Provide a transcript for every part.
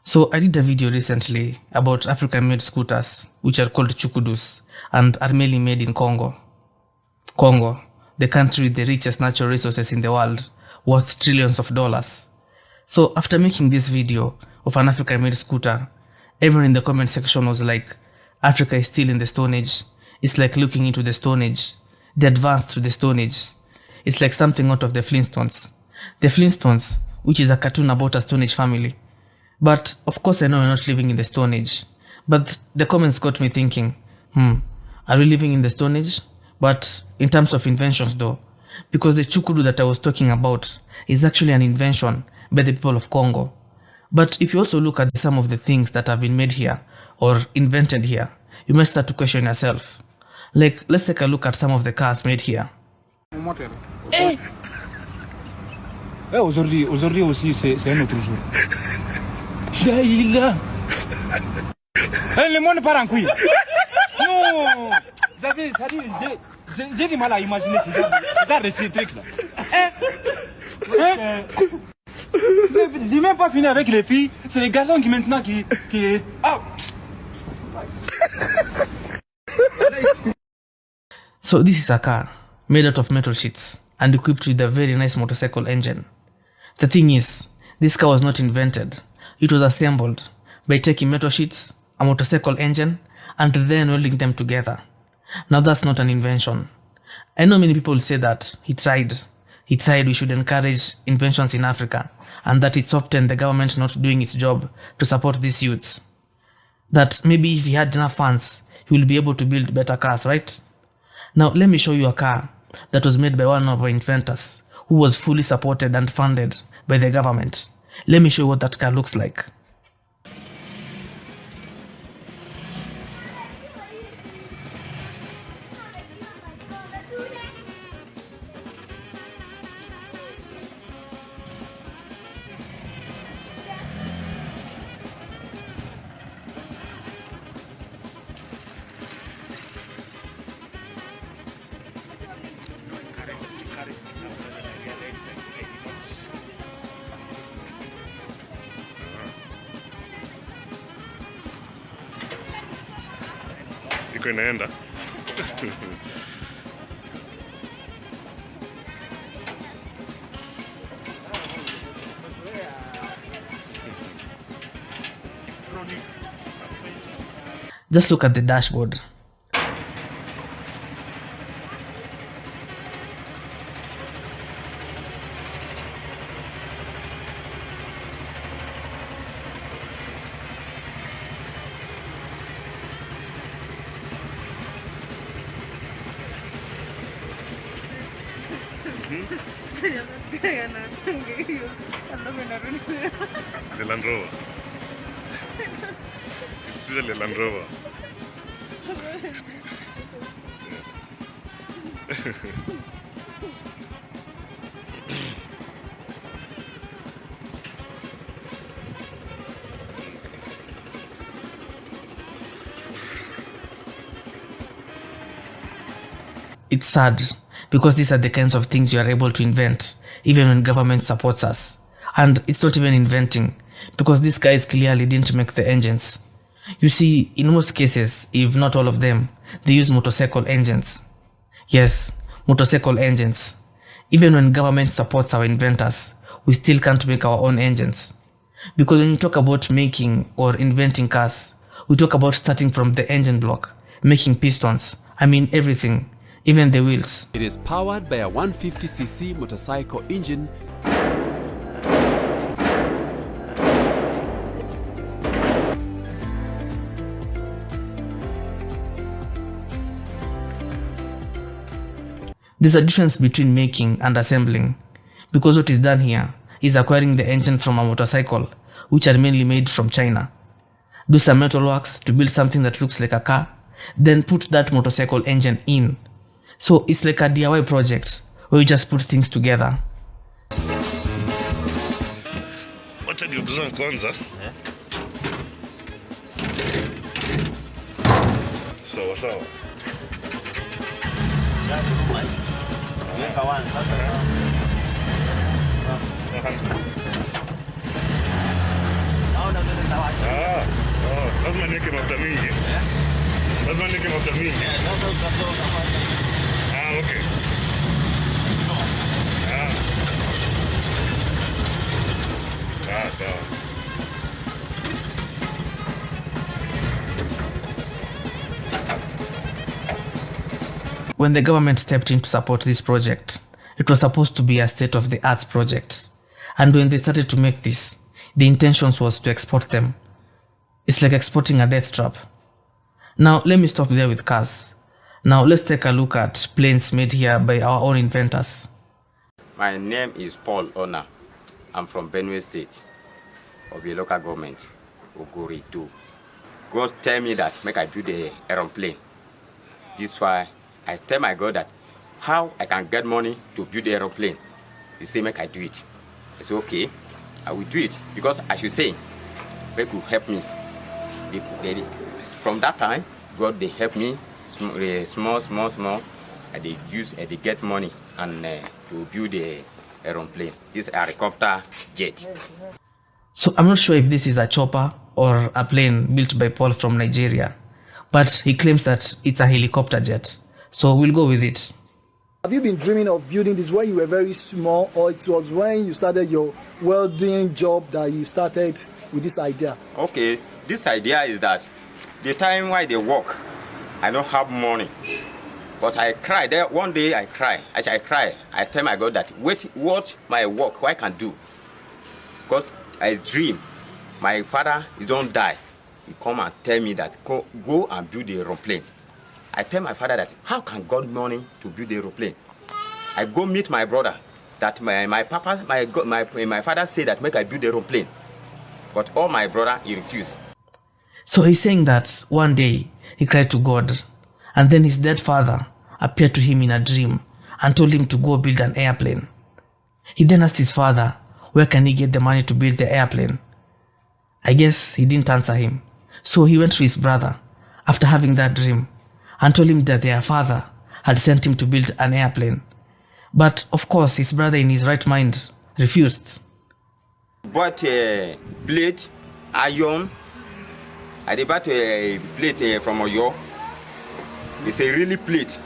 So I did a video recently about African-made scooters, which are called chukudus and are mainly made in Congo. Congo, the country with the richest natural resources in the world, worth trillions of dollars. So after making this video of an African-made scooter, everyone in the comment section was like, Africa is still in the Stone Age. It's like looking into the Stone Age. They advanced to the Stone Age. It's like something out of the Flintstones. The Flintstones, which is a cartoon about a Stone Age family. But of course I know we're not living in the Stone Age. But the comments got me thinking, are we living in the Stone Age? But in terms of inventions though, because the chukudu that I was talking about is actually an invention by the people of Congo. But if you also look at some of the things that have been made here or invented here, you might start to question yourself. Like, let's take a look at some of the cars made here. Aujourd'hui aussi, c'est un autre jour. Là. Le monde part en couille. Non. Ça dit, j'ai du mal à imaginer ce genre de ces trucs-là. J'ai même pas fini avec les filles. C'est les garçons qui maintenant qui... Ah. So this is a car made out of metal sheets and equipped with a very nice motorcycle engine. The thing is, this car was not invented. It was assembled by taking metal sheets, a motorcycle engine, and then welding them together. Now that's not an invention. I know many people say that he tried we should encourage inventions in Africa and that it's often the government not doing its job to support these youths. That maybe if he had enough funds, he will be able to build better cars, right? Now let me show you a car that was made by one of our inventors who was fully supported and funded by the government. Let me show you what that car looks like. Iko inaenda. Just look at the dashboard. The Land Rover. It's the Land Rover. It's sad because these are the kinds of things you are able to invent even when government supports us. And it's not even inventing because these guys clearly didn't make the engines. You see, in most cases, if not all of them, they use motorcycle engines. Yes, motorcycle engines. Even when government supports our inventors, we still can't make our own engines. Because when you talk about making or inventing cars, we talk about starting from the engine block, making pistons, everything, even the wheels. It is powered by a 150cc motorcycle engine. There's a difference between making and assembling, because what is done here is acquiring the engine from a motorcycle, which are mainly made from China. Do some metalworks to build something that looks like a car, then put that motorcycle engine in. So it's like a DIY project where you just put things together. Wacha ni observe kwanza. Sawa. lazima niweke mafuta mingi. Lazima niweke mafuta mingi. Ah, okay. Sawa. When the government stepped in to support this project, it was supposed to be a state-of-the-art project. And when they started to make this, the intentions was to export them. It's like exporting a death trap. Now, let me stop there with cars. Now, let's take a look at planes made here by our own inventors. My name is Paul Ona. I'm from Benue State, of the local government, Oguri 2. God tell me that make I build the aeroplane. This is why I tell my God that how I can get money to build the aeroplane. He say make I do it. I say okay, I will do it because I should say, they could help me. From that time, God they help me small. And they get money and to build the aeroplane. This is a helicopter jet. So I'm not sure if this is a chopper or a plane built by Paul from Nigeria, but he claims that it's a helicopter jet. So we'll go with it. Have you been dreaming of building this when you were very small, or it was when you started your welding job that you started with this idea? Okay, this idea is that the time why they work, I don't have money. But I cry. There one day I cry. As I cry, I tell my God that what my work, what I can do. God, I dream. My father, he don't die. He come and tell me that go and build the aeroplane. I tell my father that how can God money to build the aeroplane? I go meet my brother that my father said that make I build the aeroplane. But all my brother, he refused. So he's saying that one day he cried to God, and then his dead father appeared to him in a dream and told him to go build an airplane. He then asked his father, where can he get the money to build the airplane? I guess he didn't answer him. So he went to his brother after having that dream and told him that their father had sent him to build an airplane. But of course, his brother in his right mind refused. Bought a plate, iron. I bought a plate from Oyo. It's a really plate.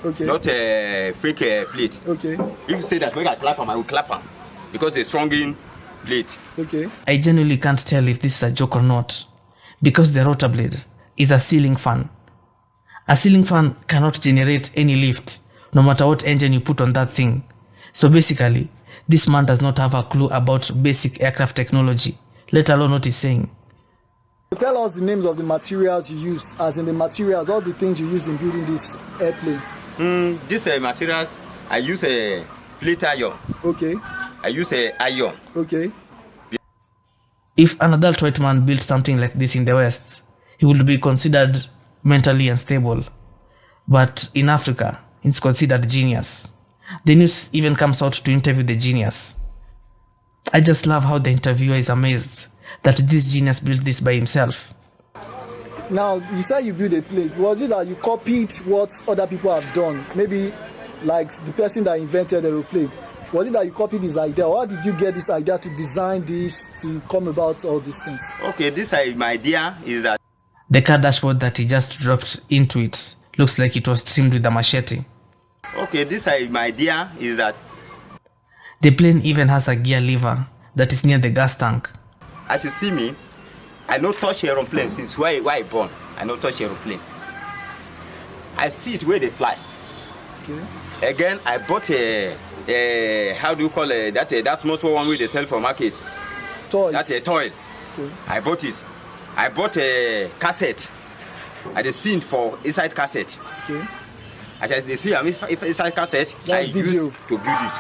Okay. Not a fake plate. Okay. If you say that when I clap him, I will clap him. Because it's strong in plate. Okay. I genuinely can't tell if this is a joke or not, because the rotor blade is a ceiling fan. A ceiling fan cannot generate any lift, no matter what engine you put on that thing. So basically, this man does not have a clue about basic aircraft technology, let alone what he's saying. Tell us the names of the materials you used, as in the materials, all the things you used in building this airplane. These materials, I use a plate iron. Okay. I use a iron. Okay. If an adult white man built something like this in the West, he would be considered mentally unstable. But in Africa, it's considered genius. The news even comes out to interview the genius. I just love how the interviewer is amazed that this genius built this by himself. Now, you said you built a plate. Was it that you copied what other people have done? Maybe like the person that invented the aeroplane. Was it that you copied his idea, or how did you get this idea to design this, to come about all these things? Okay, my idea is that The car dashboard that he just dropped into it looks like it was trimmed with a machete. okay, my idea is that The plane even has a gear lever that is near the gas tank. as you see me, I no touch aeroplane since why I born. I no touch aeroplane. I see it where they fly. Okay. Again, I bought a how do you call it? That small one where they sell for market. Toys. That's a toy. Okay. I bought it. I bought a cassette. I the scene for inside cassette. Okay. As they see, if inside cassette, That's I video. used to build it.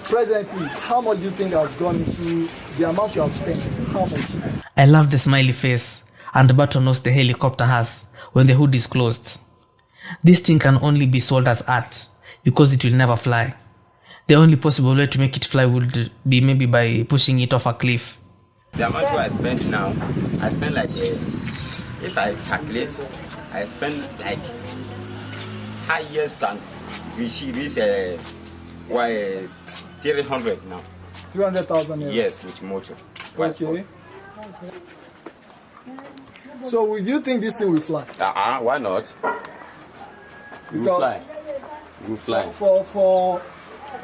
Presently, how much do you think has gone into the amount you have spent? How much? I love the smiley face and the button nose the helicopter has when the hood is closed. This thing can only be sold as art because it will never fly. The only possible way to make it fly would be maybe by pushing it off a cliff. The amount I spent now, I spend like, if I calculate, I spend like highest than reach 300 now. 300,000 euros. Yes, with motor. Okay. So, do you think this thing will fly? Why not? We will Because- fly. We will fly. For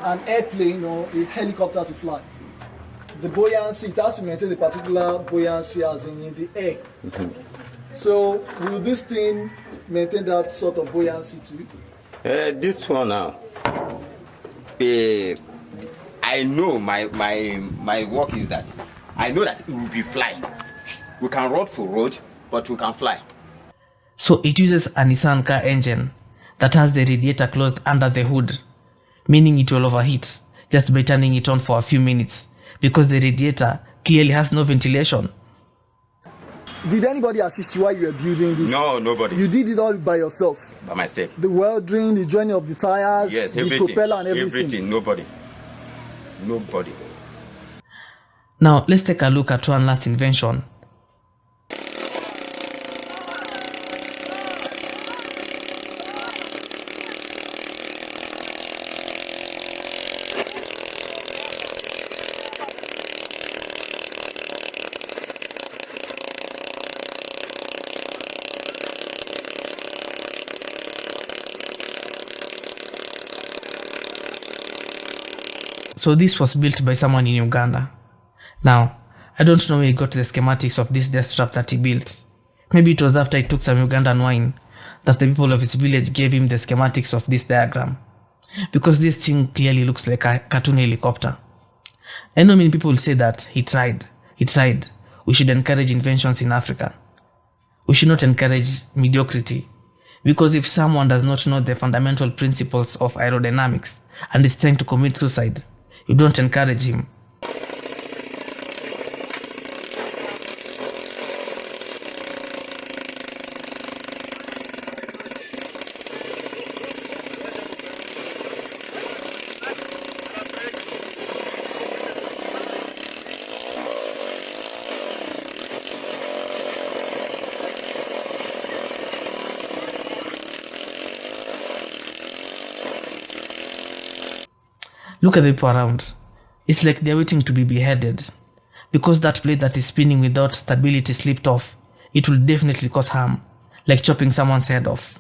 an airplane or a helicopter to fly, the buoyancy, it has to maintain a particular buoyancy as in the air. So will this thing maintain that sort of buoyancy too? This one now. I know my work is that I know that it will be fly. We can road for road, but we can fly. So it uses a Nissan car engine that has the radiator closed under the hood, meaning it will overheat just by turning it on for a few minutes because the radiator clearly has no ventilation. Did anybody assist you while you were building this? No, nobody. You did it all by yourself? By myself. The welding, the joining of the tires, Yes, the everything. propeller and everything? Everything. Nobody. Now let's take a look at one last invention. So this was built by someone in Uganda. Now, I don't know where he got the schematics of this death trap that he built. Maybe it was after he took some Ugandan wine that the people of his village gave him the schematics of this diagram. Because this thing clearly looks like a cartoon helicopter. I know many people say that he tried. We should encourage inventions in Africa. We should not encourage mediocrity. Because if someone does not know the fundamental principles of aerodynamics and is trying to commit suicide, you don't encourage him. Look at the people around. It's like they're waiting to be beheaded. Because that plate that is spinning without stability slipped off, it will definitely cause harm, like chopping someone's head off.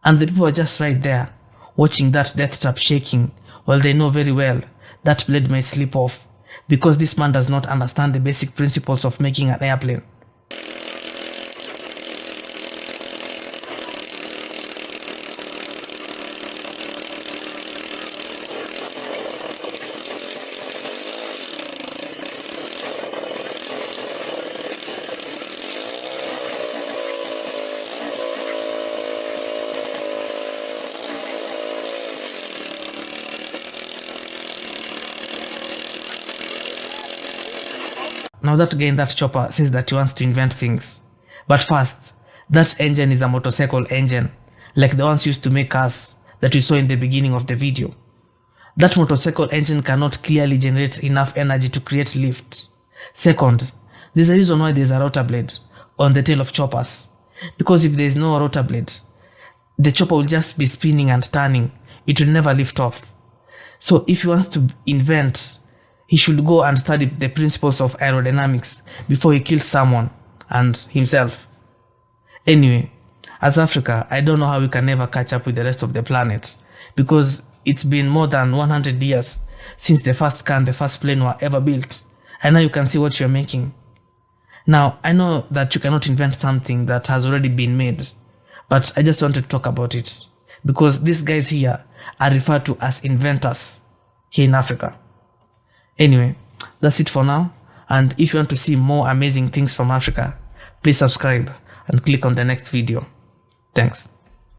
And the people are just right there, watching that death trap shaking, while they know very well that blade might slip off, because this man does not understand the basic principles of making an airplane. Now that guy in that chopper says that he wants to invent things. But first, that engine is a motorcycle engine, like the ones used to make cars that we saw in the beginning of the video. That motorcycle engine cannot clearly generate enough energy to create lift. Second, there's a reason why there's a rotor blade on the tail of choppers. Because if there is no rotor blade, the chopper will just be spinning and turning. It will never lift off. So if he wants to invent, he should go and study the principles of aerodynamics before he kills someone and himself. Anyway, as Africa, I don't know how we can never catch up with the rest of the planet, because it's been more than 100 years since the first car and the first plane were ever built, and now you can see what you're making. Now, I know that you cannot invent something that has already been made, but I just wanted to talk about it, because these guys here are referred to as inventors here in Africa. Anyway, that's it for now, and if you want to see more amazing things from Africa, please subscribe and click on the next video. Thanks.